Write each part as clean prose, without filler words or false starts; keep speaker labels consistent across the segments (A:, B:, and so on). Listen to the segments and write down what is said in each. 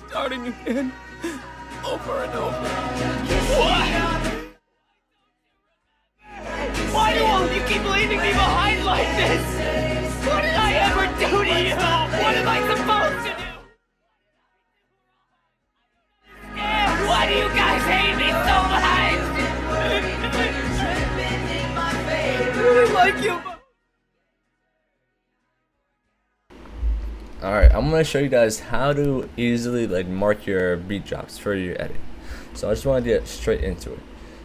A: starting again, over and over. What? Why do all of you keep leaving me behind like this? What did I ever do to you? What am I supposed to do? Yeah, why do you guys hate me so much? I really like you, but...
B: Alright, I'm gonna show you guys how to easily mark your beat drops for your edit. So I just want to get straight into it.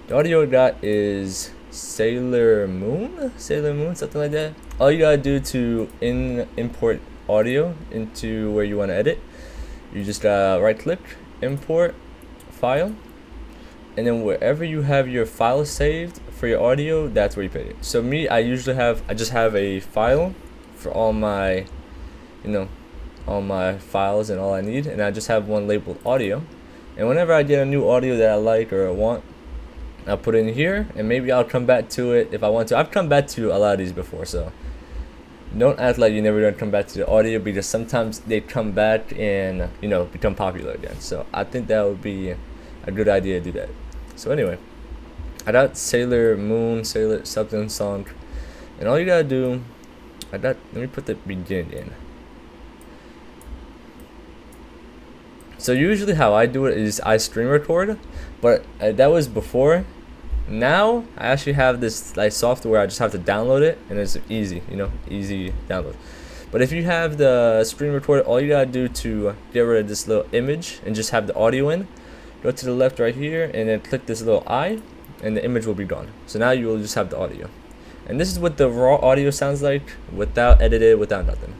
B: The audio I got is Sailor Moon, something like that. All you gotta do to import audio into where you want to edit, you just gotta right click, import file, and then wherever you have your file saved for your audio, that's where you put it. So me, I just have a file for all my all my files and all I need, and I just have one labeled audio. And whenever I get a new audio that I like or I want, I'll put it in here, and maybe I'll come back to it if I want to. I've come back to a lot of these before, so don't act like you're never gonna come back to the audio, because sometimes they come back and become popular again. So I think that would be a good idea to do that. So anyway, I got Sailor Moon, Sailor something song, and all you gotta do, let me put the beginning in. So usually how I do it is I screen record, but that was before. Now I actually have this software. I just have to download it, and it's easy, easy download. But if you have the screen record, all you gotta do to get rid of this little image and just have the audio in, go to the left right here, and then click this little eye, and the image will be gone. So now you will just have the audio, and this is what the raw audio sounds like without edited, without nothing.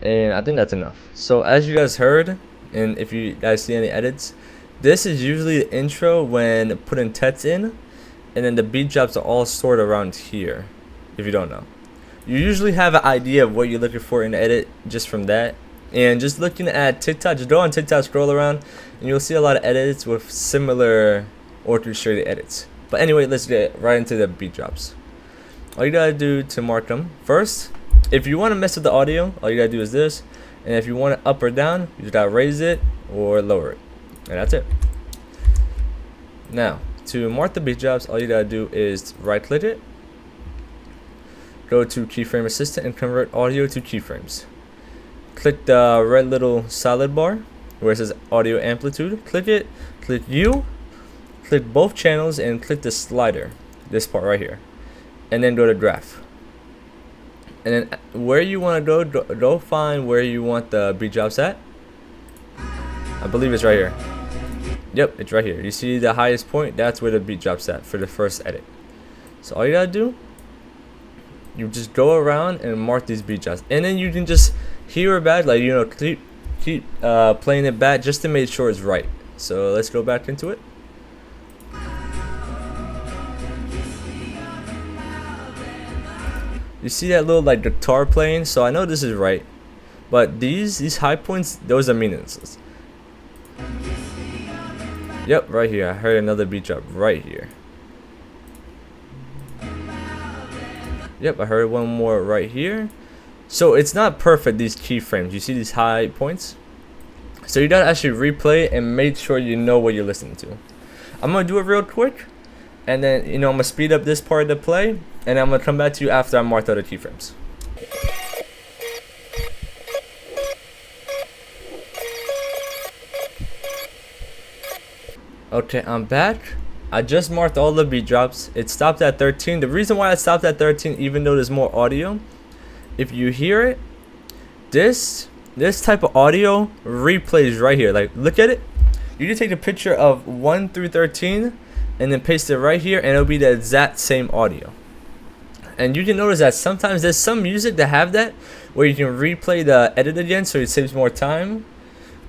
B: And I think that's enough. So as you guys heard, and if you guys see any edits, this is usually the intro when putting text in, and then the beat drops are all stored around here. If you don't know, you usually have an idea of what you're looking for in the edit just from that. And just looking at TikTok, just go on TikTok, scroll around, and you'll see a lot of edits with similar orchestrated edits. But anyway, let's get right into the beat drops. All you gotta do to mark them, first, if you want to mess with the audio, all you gotta do is this, and if you want it up or down, you just gotta raise it or lower it, and that's it. Now, to mark the beat drops, all you gotta do is right click it, go to keyframe assistant, and convert audio to keyframes. Click the red little solid bar where it says audio amplitude, click it, click U, click both channels, and click the slider, this part right here, and then go to graph. And then where you want to go find where you want the beat drops at. I believe it's right here. Yep, it's right here. You see the highest point? That's where the beat drops at for the first edit. So all you gotta do, you just go around and mark these beat drops, and then you can just hear it back, keep playing it back just to make sure it's right. So let's go back into it. You see that little guitar playing, so I know this is right, but these high points, those are meaningless. Yep, right here. I heard another beat drop right here. Yep, I heard one more right here. So it's not perfect, these keyframes. You see these high points? So you gotta actually replay and make sure you know what you're listening to. I'm gonna do it real quick, and then I'm gonna speed up this part of the play, and I'm gonna come back to you after I marked out the keyframes. Okay, I'm back. I just marked all the beat drops. It stopped at 13. The reason why it stopped at 13, even though there's more audio, if you hear it, this type of audio replays right here. Look at it. You can take a picture of 1 through 13 and then paste it right here, and it'll be the exact same audio. And you can notice that sometimes there's some music that have that where you can replay the edit again, so it saves more time.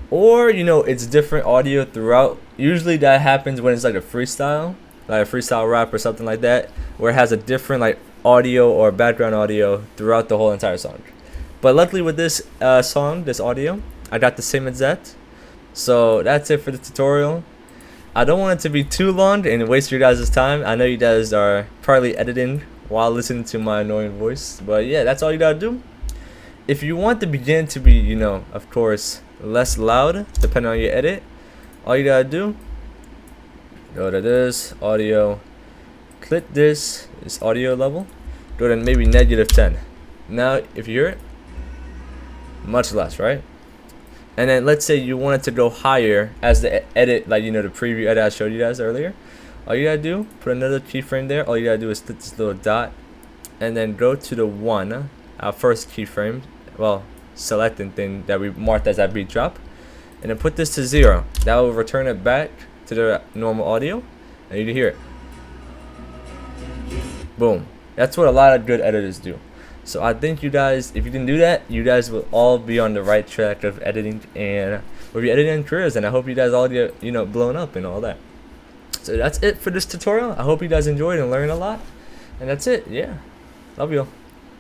B: Or, you know, it's different audio throughout. Usually that happens when it's like a freestyle rap or something like that, where it has a different like audio or background audio throughout the whole entire song. But luckily with this song, this audio, I got the same as that. So that's it for the tutorial. I don't want it to be too long and waste your guys' time. I know you guys are probably editing while listening to my annoying voice. But yeah, that's all you gotta do. If you want the beginning to be, you know, of course, less loud, depending on your edit, all you gotta do, go to this, audio, click this audio level, go to maybe -10. Now, if you hear it, much less, right? And then let's say you want it to go higher as the edit, like, you know, the preview edit I showed you guys earlier. All you gotta do, put another keyframe there. All you gotta do is click this little dot, and then go to the one, our first keyframe, well, selecting thing that we marked as that beat drop, and then put this to 0. That will return it back to the normal audio, and you can hear it. Boom. That's what a lot of good editors do. So I think you guys, if you can do that, you guys will all be on the right track of editing and with your editing careers. And I hope you guys all get, you know, blown up and all that. So that's it for this tutorial. I hope you guys enjoyed and learned a lot. And that's it. Yeah. Love you all.